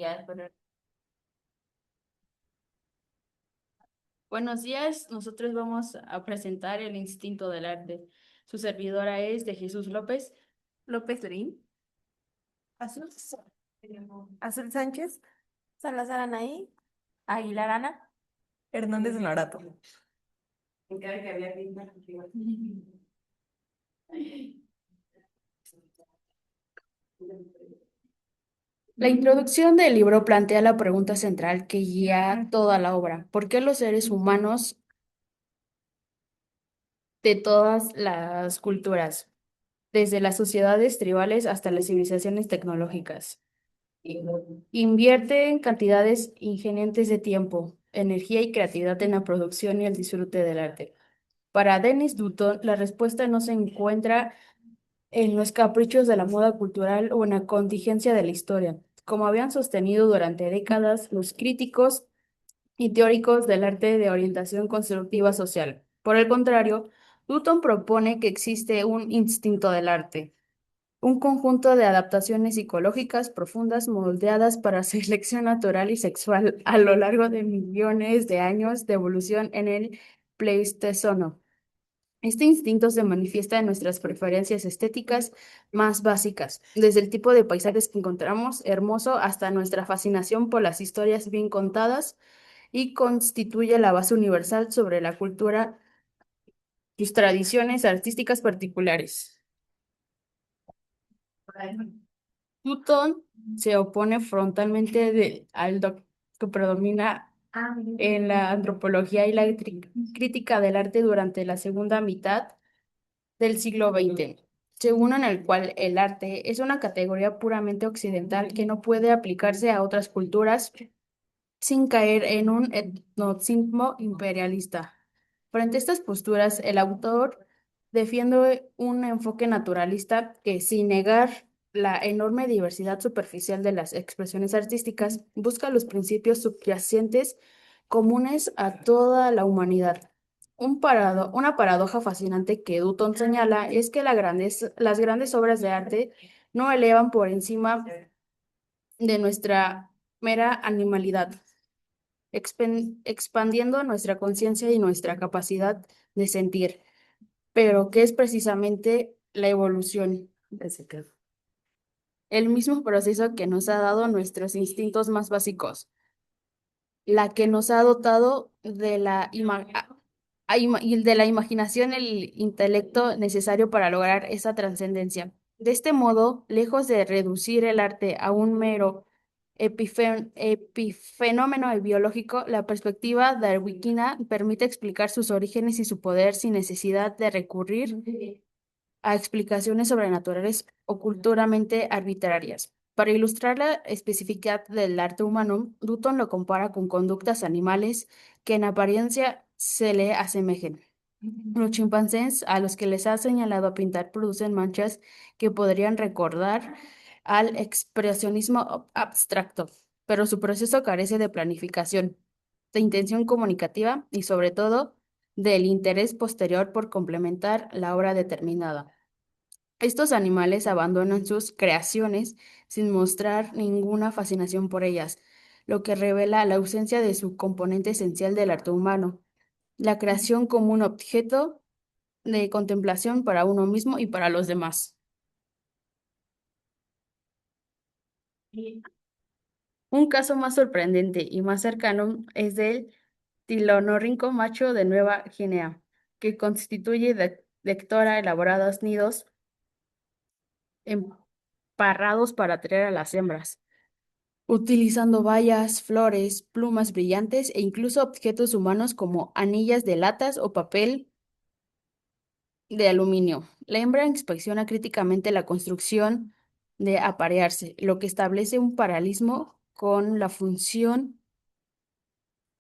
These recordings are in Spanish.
días. Buenos días, nosotros vamos a presentar el instinto del arte. Su servidora es de Jesús López. López Lerín, Azul, Azul Sánchez, Salazar Anaí, Aguilar Ana. Hernández Narato. La introducción del libro plantea la pregunta central que guía toda la obra. ¿Por qué los seres humanos de todas las culturas, desde las sociedades tribales hasta las civilizaciones tecnológicas, invierten cantidades ingentes de tiempo, energía y creatividad en la producción y el disfrute del arte? Para Dennis Dutton, la respuesta no se encuentra en los caprichos de la moda cultural o en la contingencia de la historia, como habían sostenido durante décadas los críticos y teóricos del arte de orientación constructiva social. Por el contrario, Dutton propone que existe un instinto del arte, un conjunto de adaptaciones psicológicas profundas moldeadas para selección natural y sexual a lo largo de millones de años de evolución en el Pleistoceno. Este instinto se manifiesta en nuestras preferencias estéticas más básicas, desde el tipo de paisajes que encontramos hermoso hasta nuestra fascinación por las historias bien contadas, y constituye la base universal sobre la cultura, sus tradiciones artísticas particulares. Newton se opone frontalmente al que predomina en la antropología y la crítica del arte durante la segunda mitad del siglo XX, según en el cual el arte es una categoría puramente occidental que no puede aplicarse a otras culturas sin caer en un etnocismo imperialista. Frente a estas posturas, el autor defiende un enfoque naturalista que, sin negar la enorme diversidad superficial de las expresiones artísticas, busca los principios subyacentes comunes a toda la humanidad. Una paradoja fascinante que Dutton señala es que las grandes obras de arte no elevan por encima de nuestra mera animalidad, expandiendo nuestra conciencia y nuestra capacidad de sentir, pero que es precisamente la evolución, el mismo proceso que nos ha dado nuestros instintos más básicos, la que nos ha dotado de y de la imaginación, el intelecto necesario para lograr esa trascendencia. De este modo, lejos de reducir el arte a un mero epifenómeno biológico, la perspectiva darwiniana permite explicar sus orígenes y su poder sin necesidad de recurrir a explicaciones sobrenaturales o culturalmente arbitrarias. Para ilustrar la especificidad del arte humano, Dutton lo compara con conductas animales que en apariencia se le asemejen. Los chimpancés, a los que les ha señalado pintar, producen manchas que podrían recordar al expresionismo abstracto, pero su proceso carece de planificación, de intención comunicativa y, sobre todo, del interés posterior por complementar la obra determinada. Estos animales abandonan sus creaciones sin mostrar ninguna fascinación por ellas, lo que revela la ausencia de su componente esencial del arte humano, la creación como un objeto de contemplación para uno mismo y para los demás. Un caso más sorprendente y más cercano es del tilonorrinco macho de Nueva Guinea, que constituye de ectora elaborados nidos emparrados para atraer a las hembras, utilizando bayas, flores, plumas brillantes e incluso objetos humanos como anillas de latas o papel de aluminio. La hembra inspecciona críticamente la construcción de aparearse, lo que establece un paralelismo con la función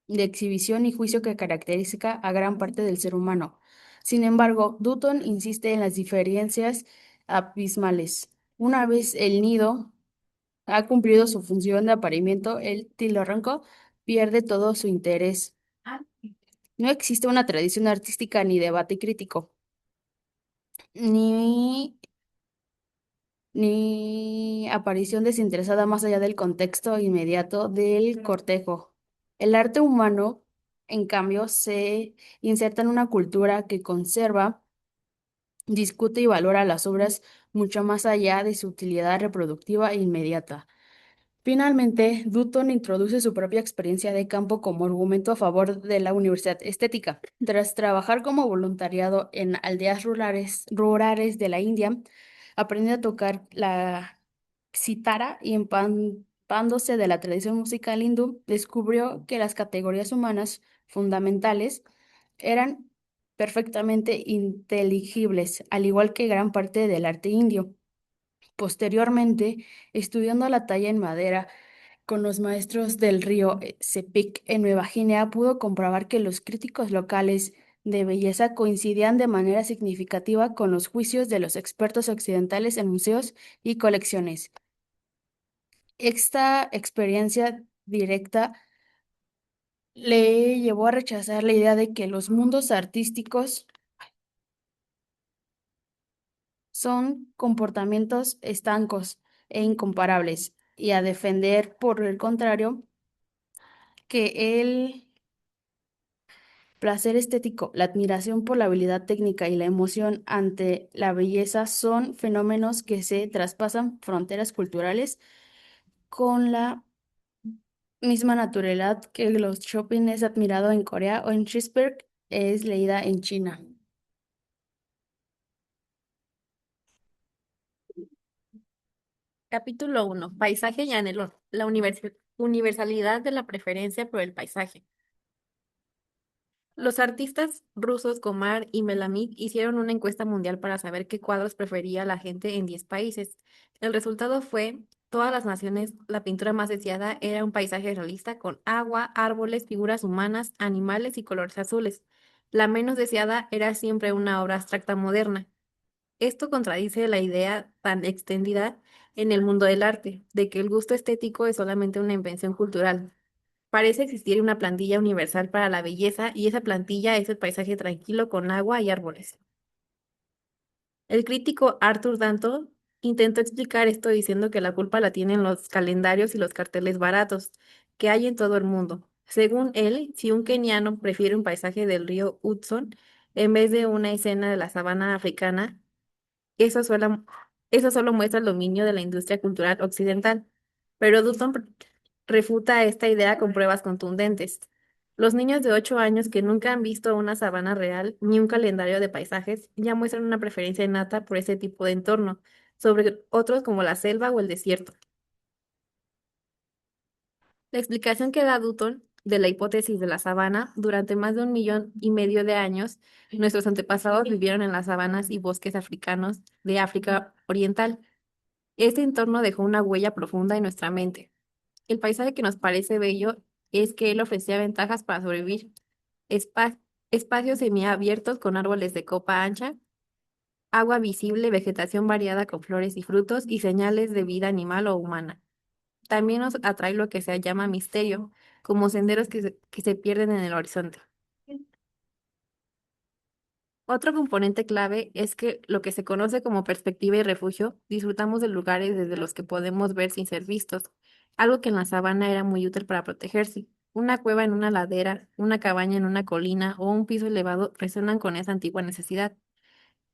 de exhibición y juicio que caracteriza a gran parte del ser humano. Sin embargo, Dutton insiste en las diferencias abismales. Una vez el nido ha cumplido su función de apareamiento, el tilorranco pierde todo su interés. No existe una tradición artística ni debate crítico, ni ni aparición desinteresada más allá del contexto inmediato del cortejo. El arte humano, en cambio, se inserta en una cultura que conserva, discute y valora las obras mucho más allá de su utilidad reproductiva e inmediata. Finalmente, Dutton introduce su propia experiencia de campo como argumento a favor de la universidad estética. Tras trabajar como voluntariado en aldeas rurales de la India, aprendió a tocar la cítara y empapándose de la tradición musical hindú, descubrió que las categorías humanas fundamentales eran perfectamente inteligibles, al igual que gran parte del arte indio. Posteriormente, estudiando la talla en madera con los maestros del río Sepik en Nueva Guinea, pudo comprobar que los críticos locales de belleza coincidían de manera significativa con los juicios de los expertos occidentales en museos y colecciones. Esta experiencia directa le llevó a rechazar la idea de que los mundos artísticos son comportamientos estancos e incomparables, y a defender, por el contrario, que el placer estético, la admiración por la habilidad técnica y la emoción ante la belleza son fenómenos que se traspasan fronteras culturales con la misma naturalidad que los shopping es admirado en Corea o en Cheeseburg es leída en China. Capítulo 1. Paisaje y anhelo. La universalidad de la preferencia por el paisaje. Los artistas rusos Komar y Melamid hicieron una encuesta mundial para saber qué cuadros prefería la gente en 10 países. El resultado fue, todas las naciones, la pintura más deseada era un paisaje realista con agua, árboles, figuras humanas, animales y colores azules. La menos deseada era siempre una obra abstracta moderna. Esto contradice la idea tan extendida en el mundo del arte, de que el gusto estético es solamente una invención cultural. Parece existir una plantilla universal para la belleza y esa plantilla es el paisaje tranquilo con agua y árboles. El crítico Arthur Danto intentó explicar esto diciendo que la culpa la tienen los calendarios y los carteles baratos que hay en todo el mundo. Según él, si un keniano prefiere un paisaje del río Hudson en vez de una escena de la sabana africana, eso eso solo muestra el dominio de la industria cultural occidental, pero Dutton refuta esta idea con pruebas contundentes. Los niños de 8 años que nunca han visto una sabana real ni un calendario de paisajes ya muestran una preferencia innata por ese tipo de entorno, sobre otros como la selva o el desierto. La explicación que da Dutton de la hipótesis de la sabana, durante más de 1,5 millones de años, nuestros antepasados vivieron en las sabanas y bosques africanos de África Oriental. Este entorno dejó una huella profunda en nuestra mente. El paisaje que nos parece bello es que él ofrecía ventajas para sobrevivir. Espa- Espacios semiabiertos con árboles de copa ancha, agua visible, vegetación variada con flores y frutos y señales de vida animal o humana. También nos atrae lo que se llama misterio, como senderos que se pierden en el horizonte. Otro componente clave es que lo que se conoce como perspectiva y refugio, disfrutamos de lugares desde los que podemos ver sin ser vistos, algo que en la sabana era muy útil para protegerse. Una cueva en una ladera, una cabaña en una colina o un piso elevado resuenan con esa antigua necesidad.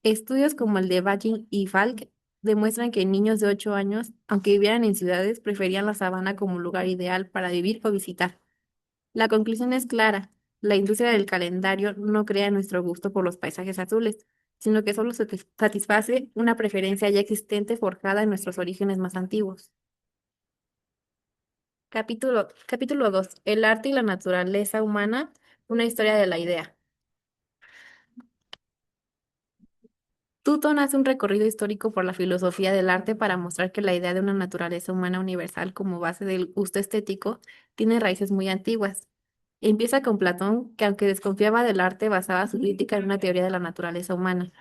Estudios como el de Bagin y Falk demuestran que niños de 8 años, aunque vivieran en ciudades, preferían la sabana como lugar ideal para vivir o visitar. La conclusión es clara. La industria del calendario no crea nuestro gusto por los paisajes azules, sino que solo satisface una preferencia ya existente forjada en nuestros orígenes más antiguos. Capítulo 2. El arte y la naturaleza humana, una historia de la idea. Tutton hace un recorrido histórico por la filosofía del arte para mostrar que la idea de una naturaleza humana universal como base del gusto estético tiene raíces muy antiguas. Empieza con Platón, que aunque desconfiaba del arte, basaba su crítica en una teoría de la naturaleza humana.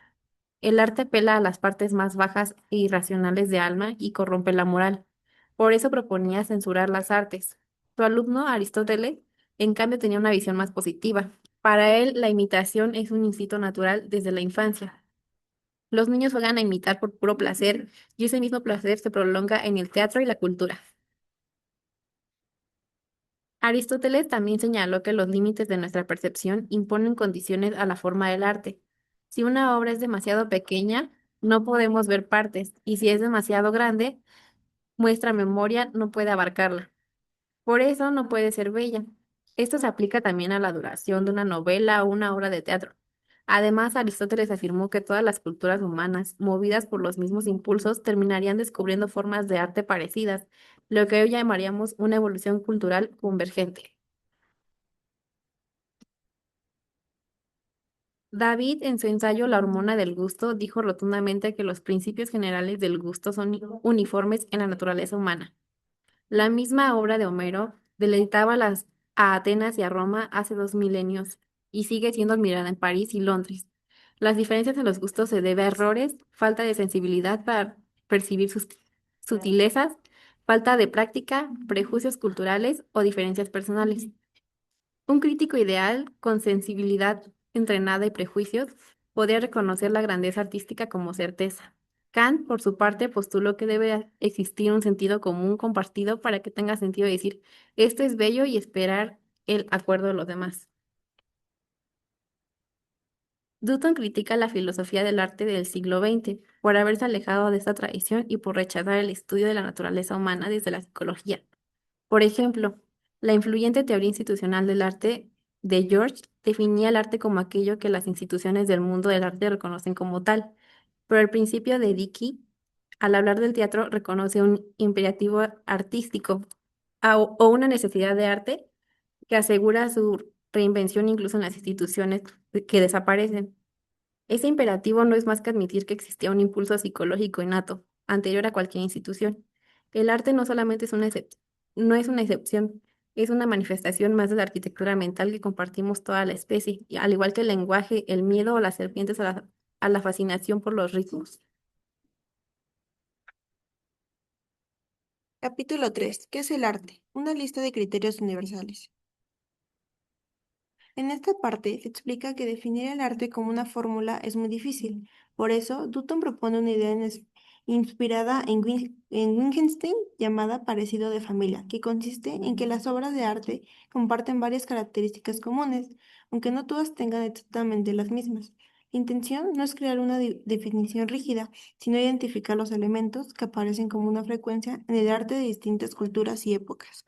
El arte apela a las partes más bajas e irracionales de alma y corrompe la moral. Por eso proponía censurar las artes. Su alumno, Aristóteles, en cambio tenía una visión más positiva. Para él, la imitación es un instinto natural desde la infancia. Los niños juegan a imitar por puro placer y ese mismo placer se prolonga en el teatro y la cultura. Aristóteles también señaló que los límites de nuestra percepción imponen condiciones a la forma del arte. Si una obra es demasiado pequeña, no podemos ver partes, y si es demasiado grande, nuestra memoria no puede abarcarla. Por eso no puede ser bella. Esto se aplica también a la duración de una novela o una obra de teatro. Además, Aristóteles afirmó que todas las culturas humanas, movidas por los mismos impulsos, terminarían descubriendo formas de arte parecidas, lo que hoy llamaríamos una evolución cultural convergente. David, en su ensayo La hormona del gusto, dijo rotundamente que los principios generales del gusto son uniformes en la naturaleza humana. La misma obra de Homero deleitaba a Atenas y a Roma hace 2 milenios y sigue siendo admirada en París y Londres. Las diferencias en los gustos se deben a errores, falta de sensibilidad para percibir sus sutilezas, falta de práctica, prejuicios culturales o diferencias personales. Un crítico ideal, con sensibilidad entrenada y prejuicios, podía reconocer la grandeza artística como certeza. Kant, por su parte, postuló que debe existir un sentido común compartido para que tenga sentido decir esto es bello y esperar el acuerdo de los demás. Dutton critica la filosofía del arte del siglo XX por haberse alejado de esta tradición y por rechazar el estudio de la naturaleza humana desde la psicología. Por ejemplo, la influyente teoría institucional del arte de George definía el arte como aquello que las instituciones del mundo del arte reconocen como tal, pero el principio de Dickey, al hablar del teatro, reconoce un imperativo artístico o una necesidad de arte que asegura su reinvención incluso en las instituciones que desaparecen. Ese imperativo no es más que admitir que existía un impulso psicológico innato, anterior a cualquier institución. El arte no solamente es no es una excepción, es una manifestación más de la arquitectura mental que compartimos toda la especie, y al igual que el lenguaje, el miedo o las serpientes a la fascinación por los ritmos. Capítulo 3. ¿Qué es el arte? Una lista de criterios universales. En esta parte se explica que definir el arte como una fórmula es muy difícil. Por eso, Dutton propone una idea inspirada en Wittgenstein llamada parecido de familia, que consiste en que las obras de arte comparten varias características comunes, aunque no todas tengan exactamente las mismas. La intención no es crear una definición rígida, sino identificar los elementos que aparecen como una frecuencia en el arte de distintas culturas y épocas.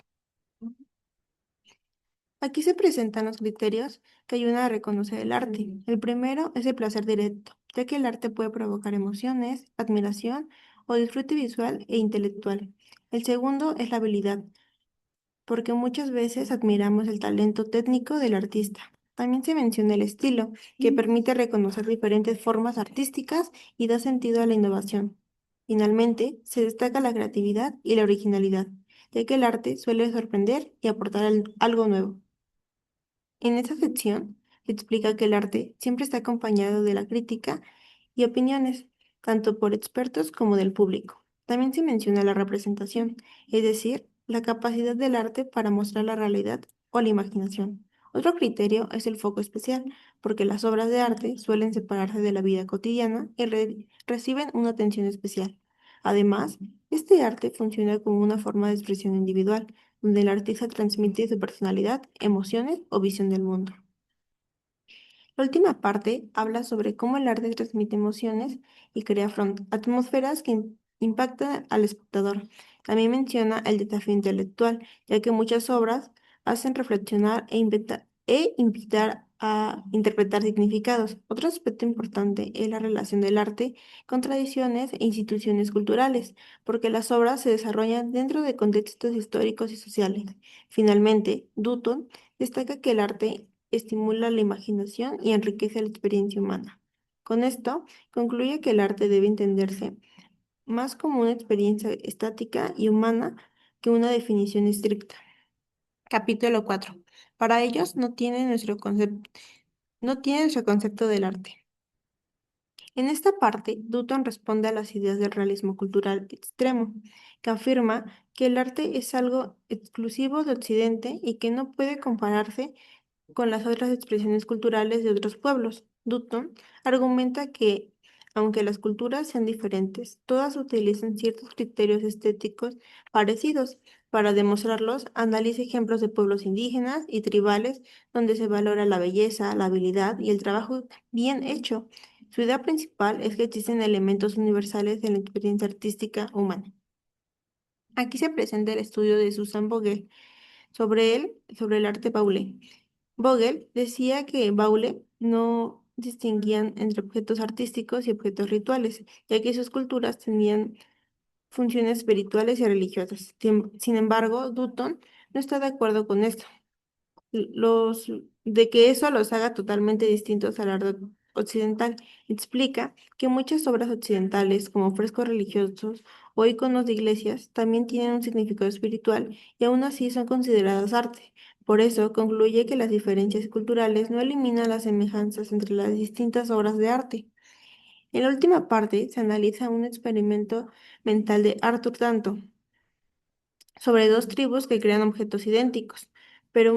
Aquí se presentan los criterios que ayudan a reconocer el arte. El primero es el placer directo, ya que el arte puede provocar emociones, admiración o disfrute visual e intelectual. El segundo es la habilidad, porque muchas veces admiramos el talento técnico del artista. También se menciona el estilo, que permite reconocer diferentes formas artísticas y da sentido a la innovación. Finalmente, se destaca la creatividad y la originalidad, ya que el arte suele sorprender y aportar algo nuevo. En esta sección se explica que el arte siempre está acompañado de la crítica y opiniones, tanto por expertos como del público. También se menciona la representación, es decir, la capacidad del arte para mostrar la realidad o la imaginación. Otro criterio es el foco especial, porque las obras de arte suelen separarse de la vida cotidiana y reciben una atención especial. Además, este arte funciona como una forma de expresión individual donde el artista transmite su personalidad, emociones o visión del mundo. La última parte habla sobre cómo el arte transmite emociones y crea atmósferas que impactan al espectador. También menciona el desafío intelectual, ya que muchas obras hacen reflexionar e invitar a interpretar significados. Otro aspecto importante es la relación del arte con tradiciones e instituciones culturales, porque las obras se desarrollan dentro de contextos históricos y sociales. Finalmente, Dutton destaca que el arte estimula la imaginación y enriquece la experiencia humana. Con esto, concluye que el arte debe entenderse más como una experiencia estática y humana que una definición estricta. Capítulo 4. Para ellos no tiene nuestro concepto del arte. En esta parte, Dutton responde a las ideas del realismo cultural extremo, que afirma que el arte es algo exclusivo de Occidente y que no puede compararse con las otras expresiones culturales de otros pueblos. Dutton argumenta que, Aunque las culturas sean diferentes, todas utilizan ciertos criterios estéticos parecidos. Para demostrarlos, analice ejemplos de pueblos indígenas y tribales donde se valora la belleza, la habilidad y el trabajo bien hecho. Su idea principal es que existen elementos universales en la experiencia artística humana. Aquí se presenta el estudio de Susan Vogel sobre el arte Baule. Vogel decía que Baule no distinguían entre objetos artísticos y objetos rituales, ya que sus culturas tenían funciones espirituales y religiosas. Sin embargo, Dutton no está de acuerdo con esto los, de que eso los haga totalmente distintos al arte occidental. Explica que muchas obras occidentales, como frescos religiosos o iconos de iglesias, también tienen un significado espiritual y aún así son consideradas arte. Por eso concluye que las diferencias culturales no eliminan las semejanzas entre las distintas obras de arte. En la última parte se analiza un experimento mental de Arthur Danto sobre dos tribus que crean objetos idénticos, pero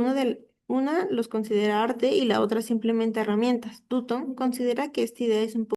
una los considera arte y la otra simplemente herramientas. Dutton considera que esta idea es un